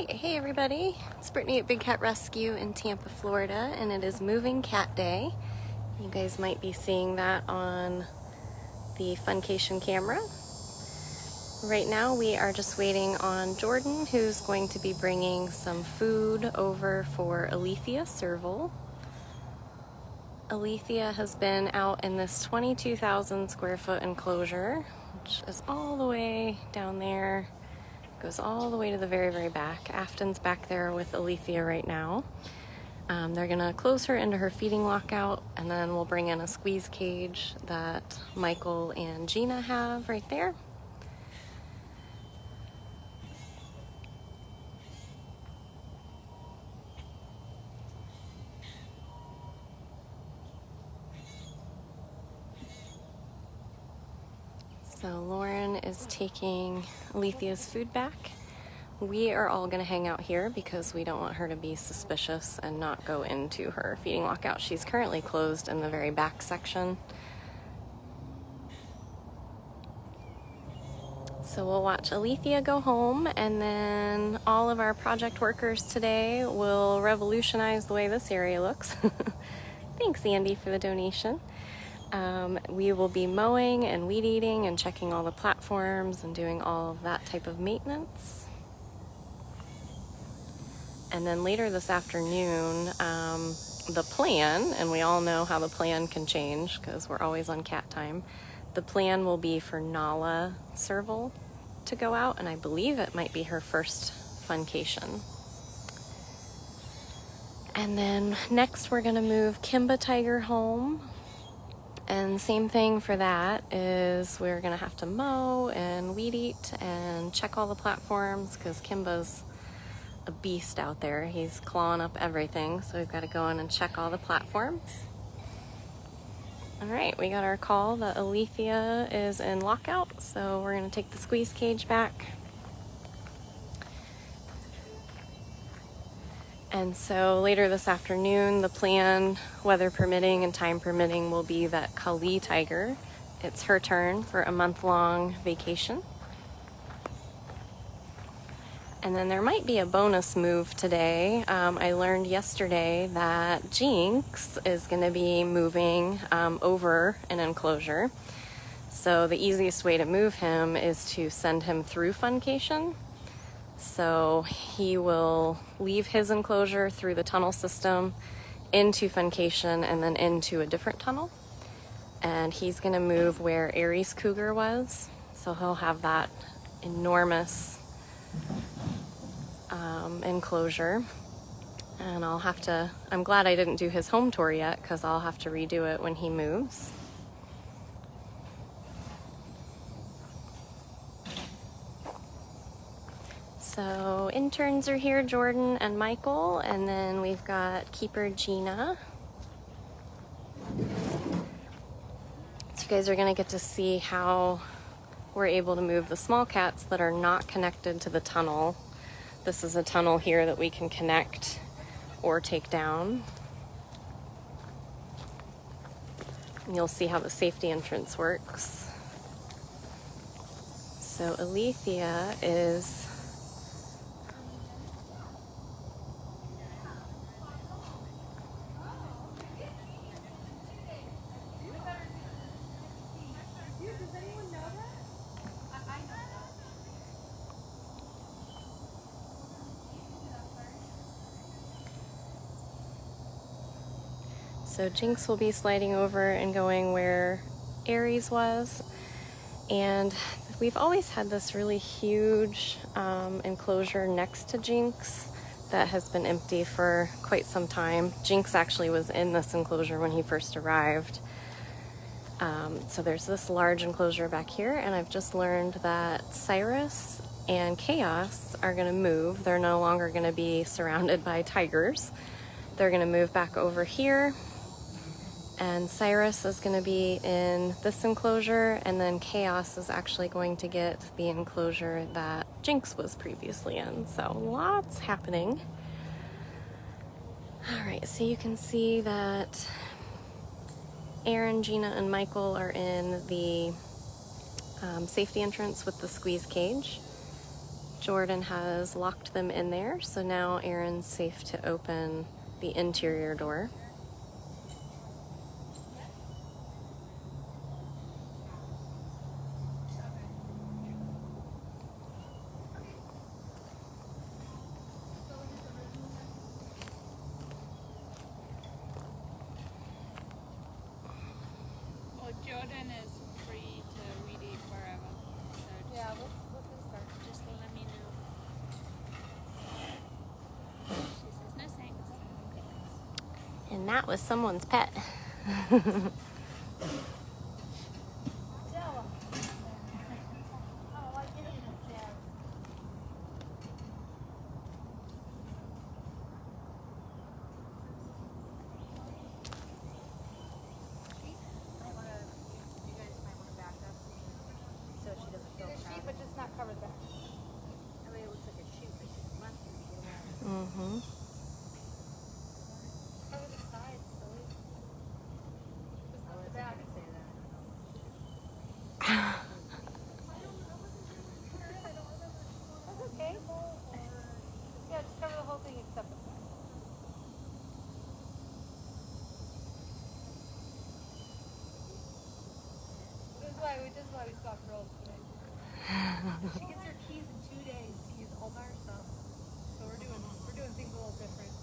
Alright, hey everybody, it's Brittany at Big Cat Rescue in Tampa, Florida, and it is Moving Cat Day. You guys might be seeing that on the Funcation camera. Right now we are just waiting on Jordan, who's going to be bringing some food over for Illithia Serval. Alithea has been out in this 22,000 square foot enclosure, which is all the way down there. Goes all the way to the very, very back. Afton's back there with Alithea right now. They're gonna close her into her feeding lockout, and then we'll bring in a squeeze cage that Michael and Gina have right there. So Lauren is taking Alithea's food back. We are all gonna hang out here because we don't want her to be suspicious and not go into her feeding lockout. She's currently closed in the very back section. So we'll watch Alithea go home, and then all of our project workers today will revolutionize the way this area looks. Thanks, Andy, for the donation. We will be mowing and weed eating and checking all the platforms and doing all of that type of maintenance. And then later this afternoon, the plan, and we all know how the plan can change because we're always on cat time, the plan will be for Nala Serval to go out, and I believe it might be her first Funcation. And then next we're gonna move Kimba Tiger home. And same thing for that is we're gonna have to mow and weed eat and check all the platforms because Kimba's a beast out there. He's clawing up everything, so we've got to go in and check all the platforms. All right, we got our call that Alithea is in lockout, so we're gonna take the squeeze cage back. And so later this afternoon, the plan, weather permitting and time permitting, will be that Kali Tiger, it's her turn for a month-long vacation. And then there might be a bonus move today. I learned yesterday that Jinx is gonna be moving over an enclosure. So the easiest way to move him is to send him through Funcation. So he will leave his enclosure through the tunnel system into Funcation and then into a different tunnel. And he's gonna move where Aries Cougar was. So he'll have that enormous enclosure. And I'm glad I didn't do his home tour yet because I'll have to redo it when he moves. So interns are here, Jordan and Michael, and then we've got keeper Gina. So you guys are gonna get to see how we're able to move the small cats that are not connected to the tunnel. This is a tunnel here that we can connect or take down. And you'll see how the safety entrance works. So Alithea is So Jinx will be sliding over and going where Aries was. And we've always had this really huge enclosure next to Jinx that has been empty for quite some time. Jinx actually was in this enclosure when he first arrived. So there's this large enclosure back here, and I've just learned that Cyrus and Chaos are gonna move. They're no longer gonna be surrounded by tigers. They're gonna move back over here. And Cyrus is going to be in this enclosure, and then Chaos is actually going to get the enclosure that Jinx was previously in. So lots happening. All right, so you can see that Aaron, Gina, and Michael are in the safety entrance with the squeeze cage. Jordan has locked them in there, so now Aaron's safe to open the interior door. Well, Jordan is free to read it wherever. So yeah, we'll start. Just let me know. She says no thanks. And that was someone's pet. Mm-hmm. Okay. Yeah, just cover the whole thing except the back. This is why we stopped girls today. She gets her keys in 2 days to use all by herself. So we're doing things a little different.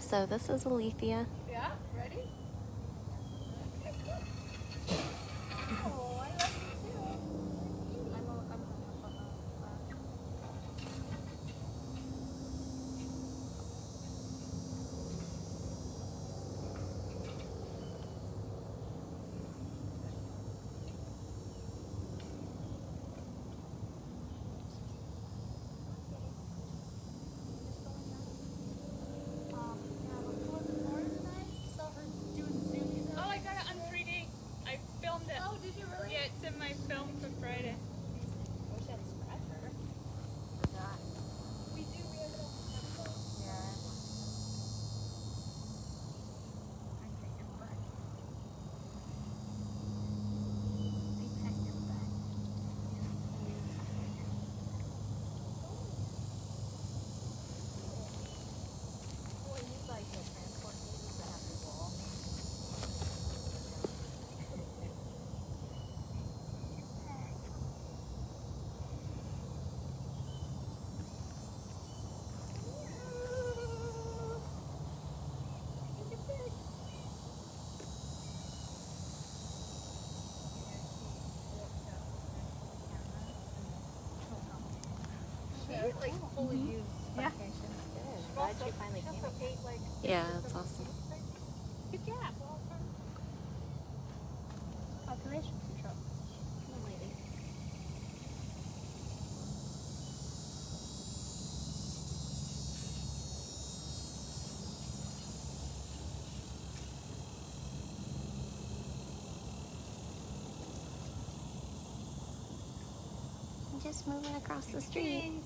So this is Alithea. Yeah, ready? Oh, I love you too. Oh, I got it on 3D. I filmed it. Oh, did you really? Yeah, it's in my film for Friday. Wish I'd scratch her. We do. We have it on the tempo. Yeah. I bet your butt. I bet your butt. Boy, you like the transport cases that have your wall. Like fully used Funcation. Good. Glad she finally came. Yeah, that's awesome. Good job. Population control. Come on, lady. I'm just moving across the street.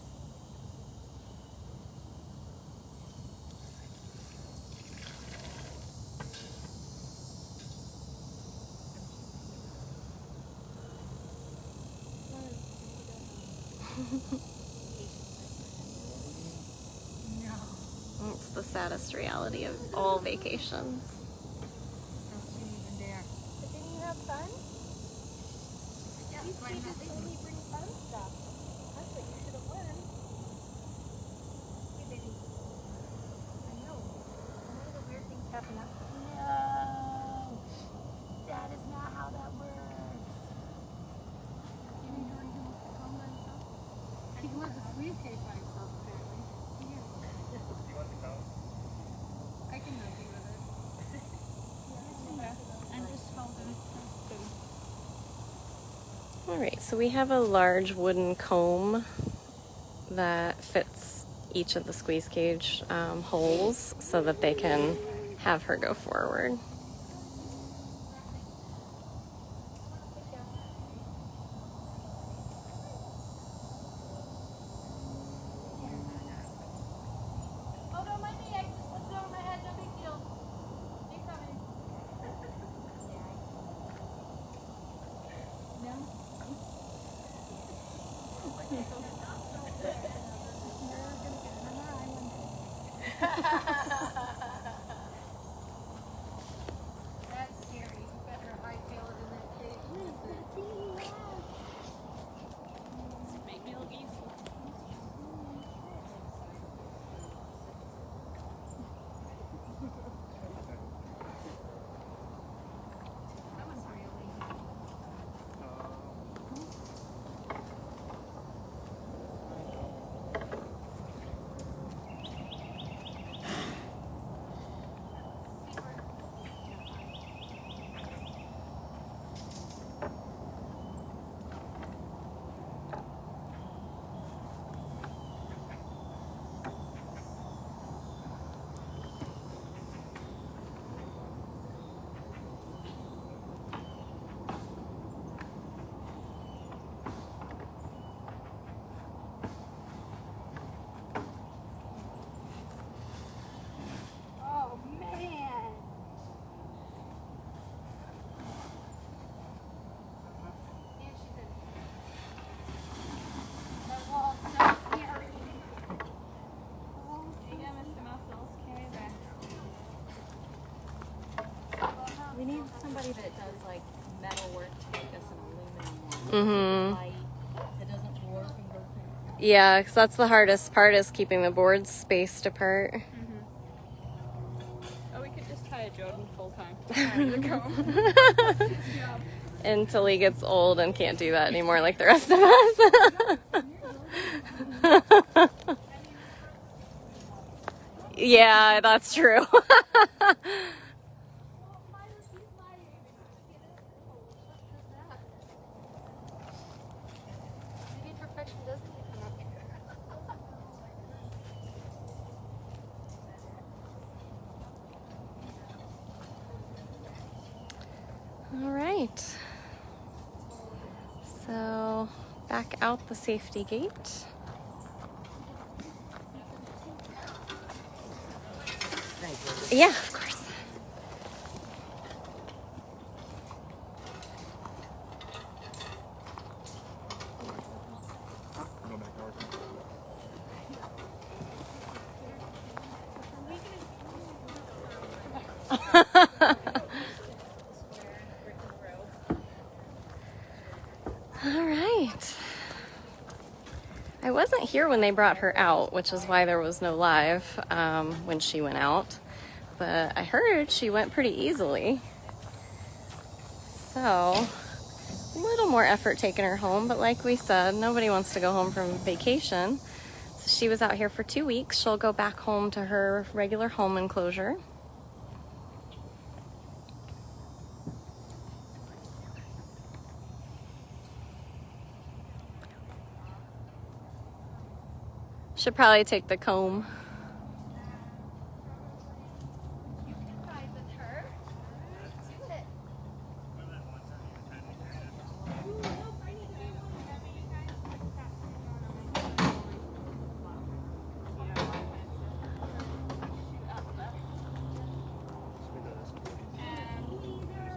No. It's the saddest reality of all vacations. Don't even dare. But didn't you have fun? Yeah, you just only bring fun stuff. That's what you should have learned. Hey, baby. I know. One of the weird things happen up. No. That is not how that works. You need to redo the phone by himself? He can let the squeeze cage by himself, apparently. Yeah. Do you want the cone? I can help you with it. I'm just holding. Alright, so we have a large wooden comb that fits each of the squeeze cage holes so that they can have her go forward. Oh, don't mind me. I just slipped it over my head. No big deal. Keep coming. No? That's scary. You better hightail it in that cage. Make me look easy. That was really. Oh man. And she's in. That wall's so scary. Yeah, Mr. Muscles, carry that. We need somebody that does like metal work to make us an aluminum one. Mm-hmm. Light, that doesn't warp and go through. Yeah, because that's the hardest part is keeping the boards spaced apart. Oh, we could just hire Jordan full time. To go. Until he gets old and can't do that anymore like the rest of us. Yeah, that's true. Maybe perfection doesn't come up here. All right. So back out the safety gate. Yeah, of course. Go back to work. All right. I wasn't here when they brought her out, which is why there was no live when she went out. But I heard she went pretty easily. So, a little more effort taking her home. But like we said, nobody wants to go home from vacation. So she was out here for 2 weeks. She'll go back home to her regular home enclosure. Should probably take the comb. You can ride with her. Do it.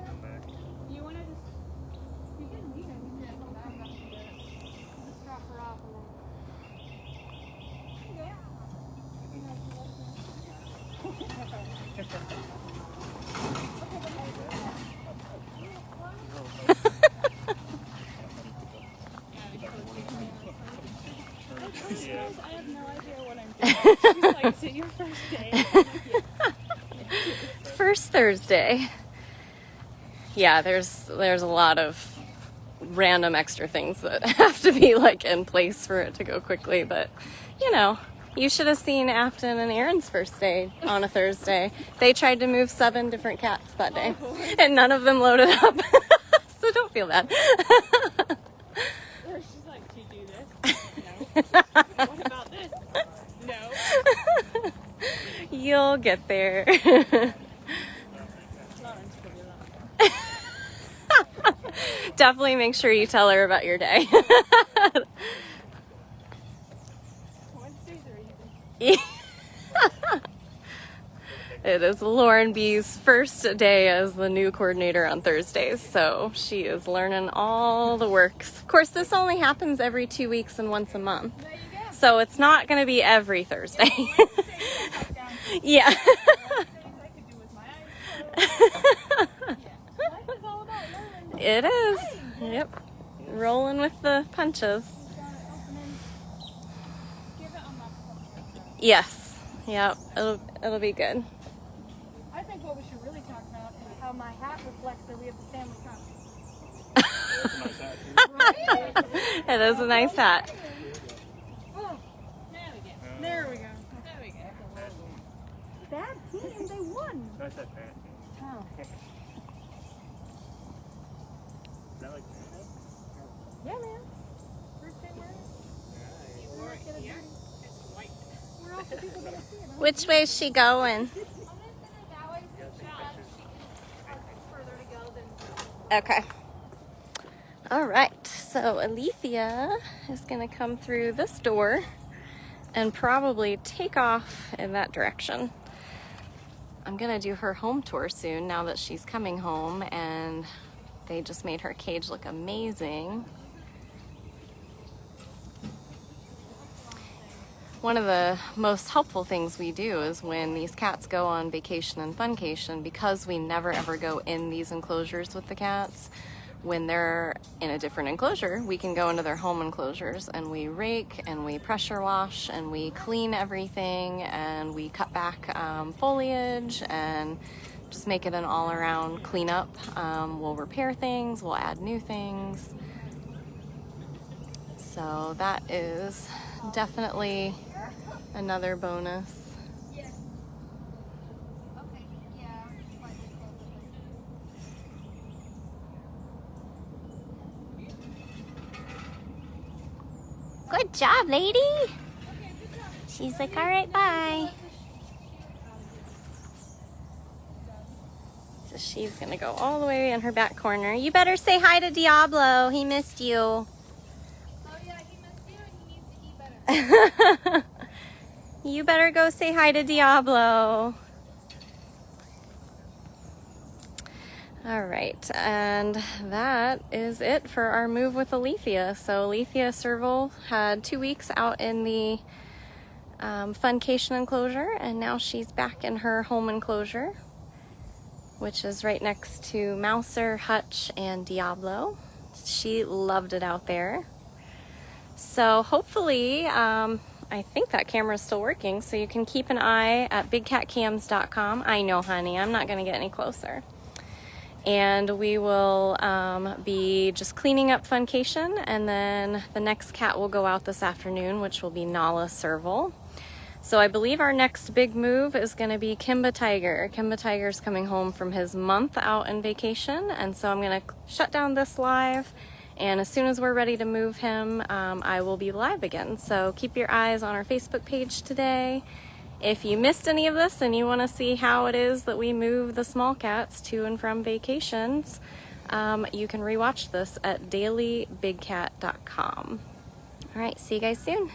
Come back. You want to just... You can leave it. You can come back. Just drop her off and then. Yeah. I have no idea what I'm doing. She's like, is it your first day? I'm like, yeah. First Thursday. Yeah, there's a lot of random extra things that have to be like in place for it to go quickly, but you know, you should have seen Afton and Aaron's first day on a Thursday. They tried to move 7 different cats that day, and none of them loaded up. So don't feel bad. Or she's like, do you do this? No. What about this? No. You'll get there. Lauren's probably laughing. Definitely make sure you tell her about your day. Wednesdays are easy. It is Lauren B's first day as the new coordinator on Thursdays, so she is learning all the works. Of course, this only happens every 2 weeks and once a month, so it's not going to be every Thursday. Yeah. It is. Yep. Rolling with the punches. Yes. Yep. It'll be good. I think what we should really talk about is how my hat reflects that we have the Stanley Cup. It is a nice hat. Oh, there we go. Bad team, they won. That's that bad. Oh. Is that like that? Yeah, man. First day wearing it. Where else are people gonna see it? Huh? Which way is she going? I'm gonna send her that way so she has further to go than. Okay. All right. So Alithea is going to come through this door and probably take off in that direction. I'm going to do her home tour soon now that she's coming home, and they just made her cage look amazing. One of the most helpful things we do is when these cats go on vacation and funcation, because we never ever go in these enclosures with the cats, when they're in a different enclosure, we can go into their home enclosures and we rake and we pressure wash and we clean everything and we cut back foliage and just make it an all-around cleanup. We'll repair things, we'll add new things. So that is definitely another bonus. Good job, lady. She's like, all right, bye. So she's gonna go all the way in her back corner. You better say hi to Diablo. He missed you. Oh yeah, he missed you and he needs to eat better. You better go say hi to Diablo. All right, and that is it for our move with Illithia. So Illithia Serval had 2 weeks out in the Funcation enclosure, and now she's back in her home enclosure, which is right next to Mouser, Hutch, and Diablo. She loved it out there. So hopefully, I think that camera is still working, so you can keep an eye at bigcatcams.com. I know, honey, I'm not going to get any closer. And we will be just cleaning up Funcation, and then the next cat will go out this afternoon, which will be Nala Serval. So I believe our next big move is going to be Kimba Tiger. Kimba Tiger's coming home from his month out in vacation, and so I'm going to shut down this live, and as soon as we're ready to move him, I will be live again. So keep your eyes on our Facebook page today. If you missed any of this and you want to see how it is that we move the small cats to and from vacations, you can rewatch this at dailybigcat.com. All right, see you guys soon.